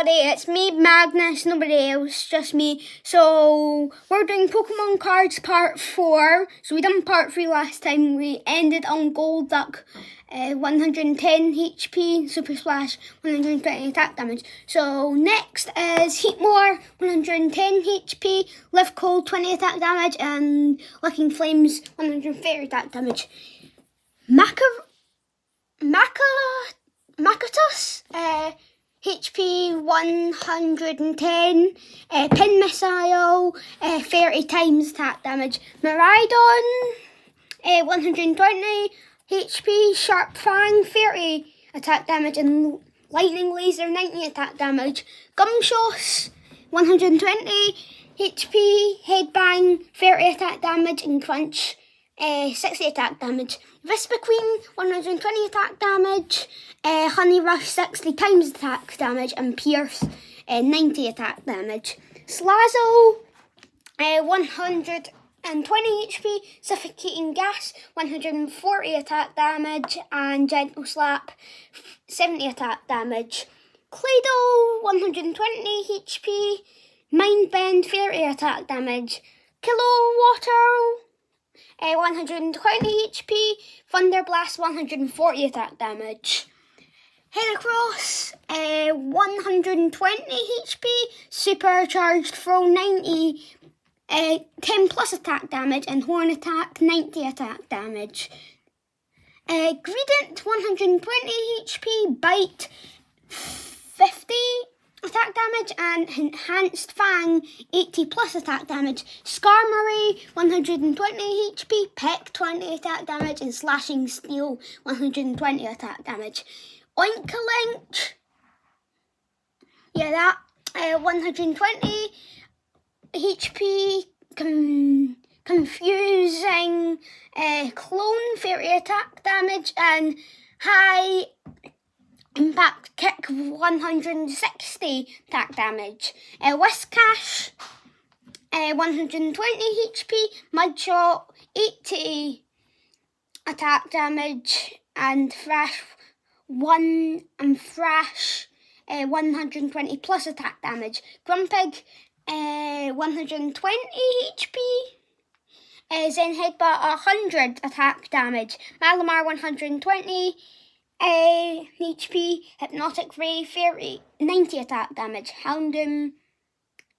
everybody, it's me, Magnus, nobody else, just me. So, we're doing Pokemon cards part 4. So, we done part 3 last time. We ended on Golduck, 110 HP, Super Splash, 120 attack damage. So, next is Heatmore, 110 HP, Live Cold, 20 attack damage, and Licking Flames, 130 attack damage. Makatus, HP 110, Pin Missile, 30 times attack damage. Miraidon, 120 HP, Sharp Fang, 30 attack damage, and Lightning Laser, 90 attack damage. Gumshoos, 120 HP, Headbang, 30 attack damage, and Crunch, 60 attack damage. Vispa-Queen, 120 attack damage, Honey Rush, 60 times attack damage, and Pierce, 90 attack damage. Slazzle, 120 HP, Suffocating Gas, 140 attack damage, and Gentle Slap, 70 attack damage. Claydol, 120 HP, Mind Bend, 30 attack damage. Kilowatt, 120 HP, Thunder Blast, 140 attack damage. Heracross, 120 HP, Supercharged Throw, 90, 10 plus attack damage, and Horn Attack, 90 attack damage. Greedent, 120 HP, Bite, 50 attack damage, and Enhanced Fang, 80 plus attack damage. Skarmory, 120 HP, Peck, 20 attack damage, and Slashing Steel, 120 attack damage. Oinkologne, 120 HP, Confusing Clone, 30 attack damage, and High Impact Kick, 160 attack damage. Whiscash, 120 HP, Mudshot, 80 attack damage, and Thrash 120 plus attack damage. Grumpig, 120 HP. Zen Headbutt, 100 attack damage. Malamar, 120 HP, Hypnotic Ray, 90 attack damage. Houndoom,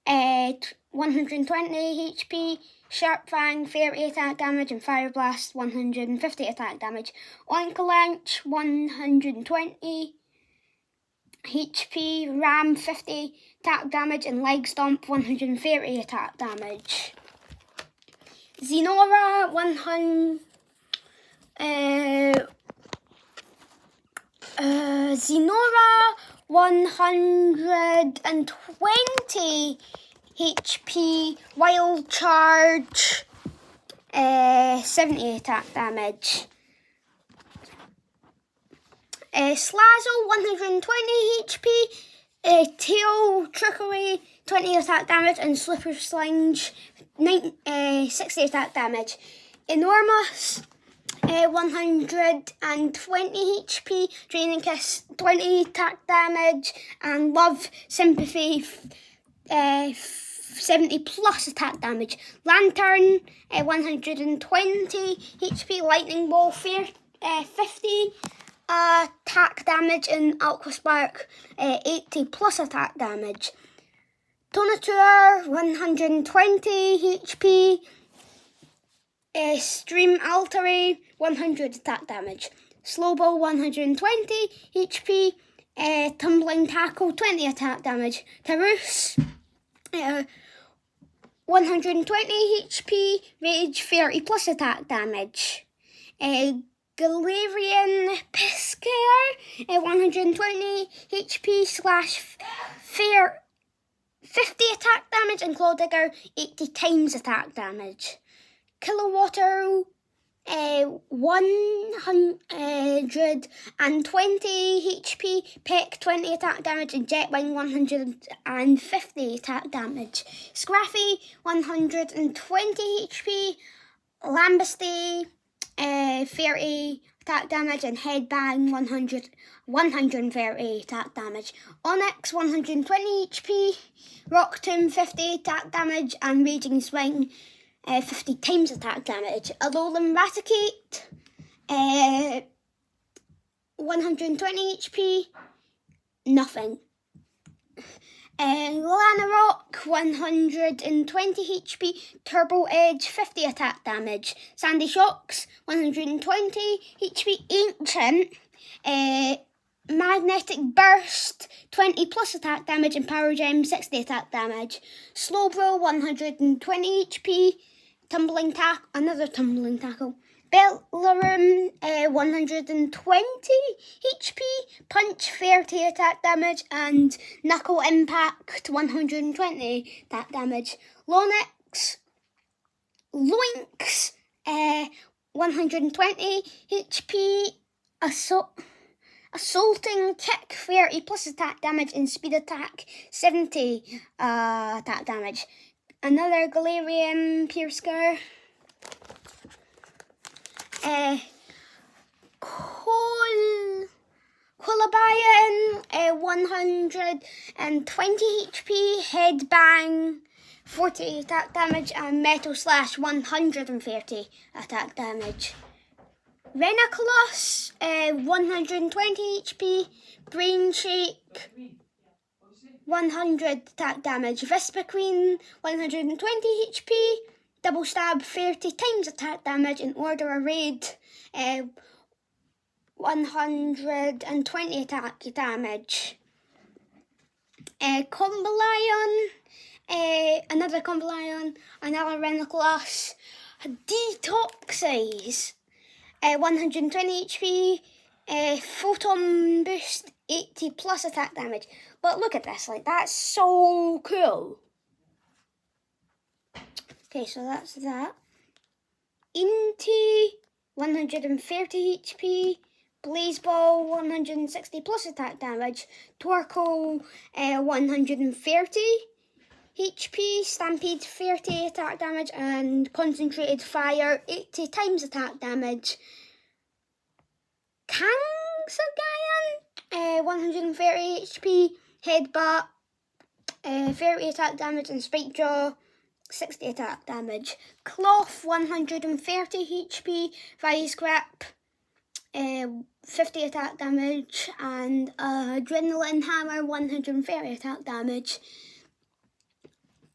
120 HP, Sharp Fang, 30 attack damage, and Fire Blast, 150 attack damage. Oinkologne, 120 HP, Ram, 50 attack damage, and Leg Stomp, 130 attack damage. Zenora, 120 HP, Wild Charge, 70 attack damage. Slazzle, 120 HP, Tail Trickery, 20 attack damage, and Slipper Slinge, 60 attack damage. Enormous, 120 HP, Draining Kiss, 20 attack damage, and Love Sympathy, 70 plus attack damage. Lantern, 120 HP, Lightning Ball, 50 attack damage, and Aqua Spark, 80 plus attack damage. Tonatuar, 120 HP, Stream Altery, 100 attack damage. Slowball, 120 HP, Tumbling Tackle, 20 attack damage. Tarus, 120 HP, Rage, 30 plus attack damage. Galarian Piscare, 120 HP / 50 attack damage, and Clawdigger, 80 times attack damage. Kilowatt, 120 HP, Peck, 20 attack damage, and Jetwing, 150 attack damage. Scraffy, 120 HP, Lambasty, 30 attack damage, and Headbang 130 attack damage. Onyx 120 HP, Rock Tomb 50 attack damage, and Raging Swing 50 times attack damage. Alolan Raticate 120 HP, nothing. Lana Rock 120 HP, Turbo Edge 50 attack damage. Sandy Shocks 120 HP, Ancient Magnetic Burst 20 plus attack damage, and Power Gem 60 attack damage. Slowbro 120 HP, another Tumbling Tackle. Bellarium 120 HP, Punch 30 attack damage, and Knuckle Impact 120 attack damage. Lynx 120 HP, Assaulting Kick 30 plus attack damage, and Speed Attack 70 attack damage. Another Galarian Piercer. Colabian 120 HP, Headbang 40 attack damage, and Metal Slash 130 attack damage. Renicolos 120 HP, Brain Shake 100 attack damage. Vespiquen 120 HP, Double Stab 30 times attack damage, and Order a Raid 120 attack damage. Combalion, another Combalion, another Renicolos. Detoxize 120 HP, Photon Boost 80 plus attack damage. But look at this, like, that's so cool. Okay, so that's that. Inti 130 HP, Blaze Ball 160 plus attack damage, Torkoal 130 HP, Stampede 30 attack damage, and Concentrated Fire 80 times attack damage. Kangaskhan 130 HP, Headbutt 30 attack damage, and Spike Jaw 60 attack damage. Cloth 130 HP, Vice Grip 50 attack damage, and Adrenaline Hammer 130 attack damage.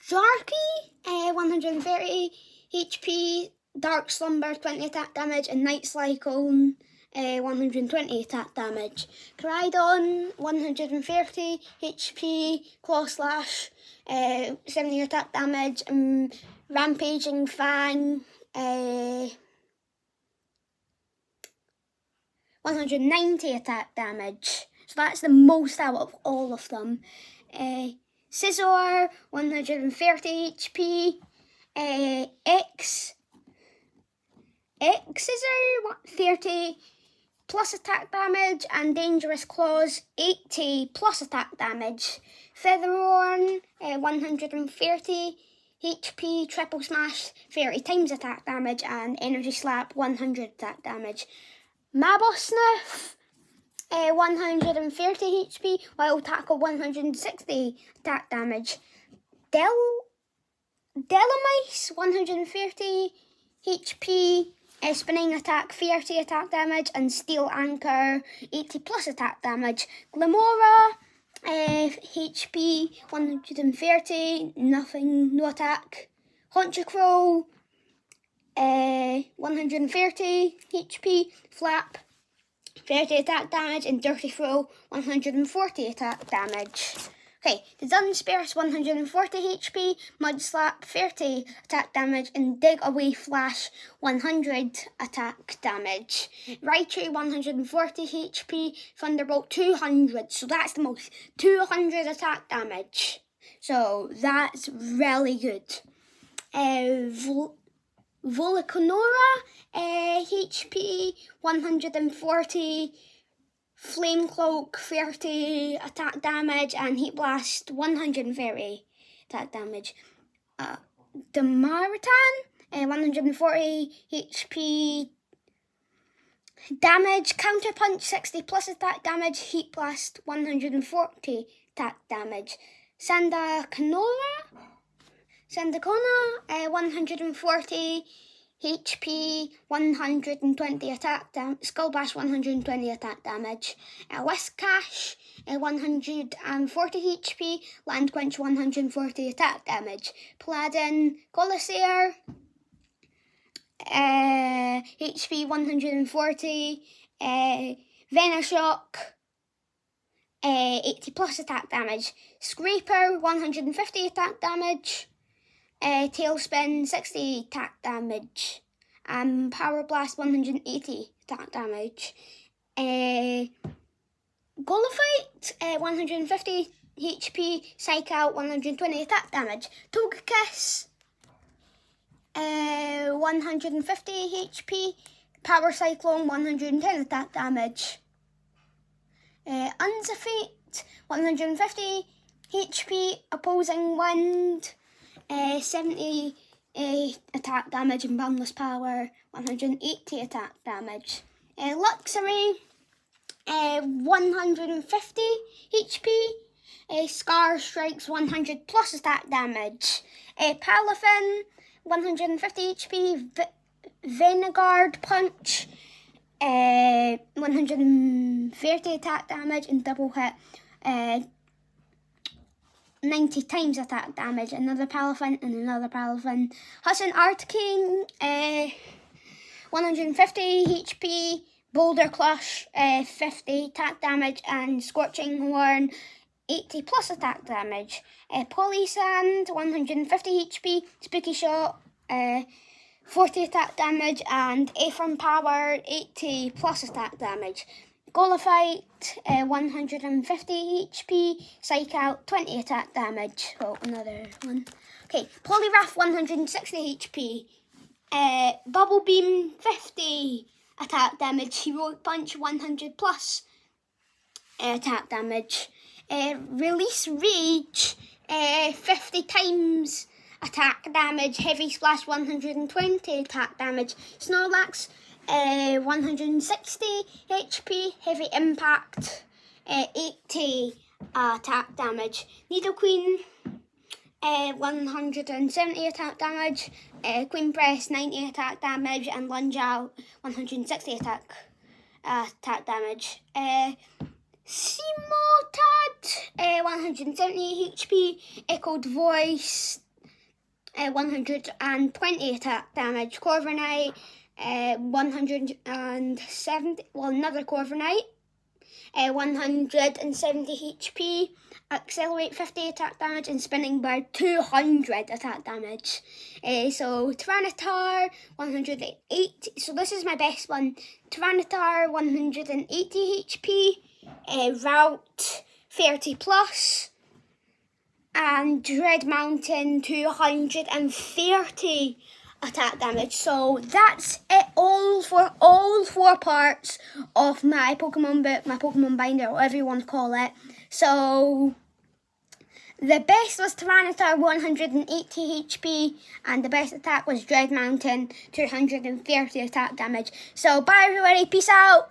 Jarky 130 HP, Dark Slumber 20 attack damage, and Night Cyclone 120 attack damage. Koraidon 130 HP, Claw Slash 70 attack damage, and Rampaging Fang 190 attack damage. So that's the most out of all of them. Scizor 130 HP, Scissor 30 plus attack damage, and Dangerous Claws 80 plus attack damage. Featherorn 130 HP, Triple Smash 30 times attack damage, and Energy Slap 100 attack damage. Mabosniff 130 HP, Wild Tackle 160 attack damage. Delamice 130 HP, Spinning Attack 30 attack damage, and Steel Anchor 80 plus attack damage. Glimora HP 130, nothing, no attack. Honchkrow 130 HP, Flap 30 attack damage, and Dirty Throw 140 attack damage. Okay, the Dunsparce 140 HP, Mud Slap 30 attack damage, and Dig Away Flash 100 attack damage. Raichu 140 HP, Thunderbolt 200, so that's the most, 200 attack damage. So that's really good. Volcanora HP 140, Flame Cloak 30 attack damage, and Heat Blast 130 attack damage. Damaritan 140 HP, Damage, Counter Punch 60 plus attack damage, Heat Blast 140 attack damage. Sandacona 140 HP, 120 attack damage. Skull Bash 120 attack damage. Whiskash 140 HP, Land Quench 140 attack damage. Paladin Coliseer HP 140, Venoshock 80 plus attack damage, Scraper 150 attack damage, Tailspin 60 attack damage, and Power Blast 180 attack damage. Golifite 150 HP, Psych Out 120 attack damage, Togekiss 150 HP, Power Cyclone 110 attack damage. Unzafate 150 HP, Opposing Wind 70 attack damage, and Boundless Power 180 attack damage. Luxury 150 HP, Scar Strikes 100 plus attack damage. Palafin 150 HP, Vanguard Punch 130 attack damage, and Double Hit 90 times attack damage. Another Palafin and another Palafin. Hudson Arcane 150 HP, Boulder Clutch 50 attack damage, and Scorching Horn 80 plus attack damage. Polysand 150 HP, Spooky Shot 40 attack damage, and Aether Power 80 plus attack damage. Golifite 150 HP, Psych Out 20 attack damage. Oh, another one. Okay, Poliwrath 160 HP, Bubble Beam 50 attack damage, Heroic Punch 100 plus attack damage. Release Rage 50 times attack damage, Heavy Splash 120 attack damage, Snorlax 160 HP, Heavy Impact 80 attack damage, Nidoqueen 170 attack damage, Queen Press 90 attack damage, and Lunge Out 160 attack damage. Simotad 170 HP, Echoed Voice 120 attack damage, Corviknight 170, another Corviknight 170 HP, Accelerate 50 attack damage, and Spinning Bird 200 attack damage. So Tyranitar 180, so this is my best one. Tyranitar 180 HP, Route 30 plus, and Dread Mountain 230 attack damage. So that's it all for all 4 parts of my Pokemon book, my Pokemon binder, whatever you want to call it. So the best was Tyranitar 180 HP, and the best attack was Dread Mountain 230 attack damage. So bye everybody, peace out.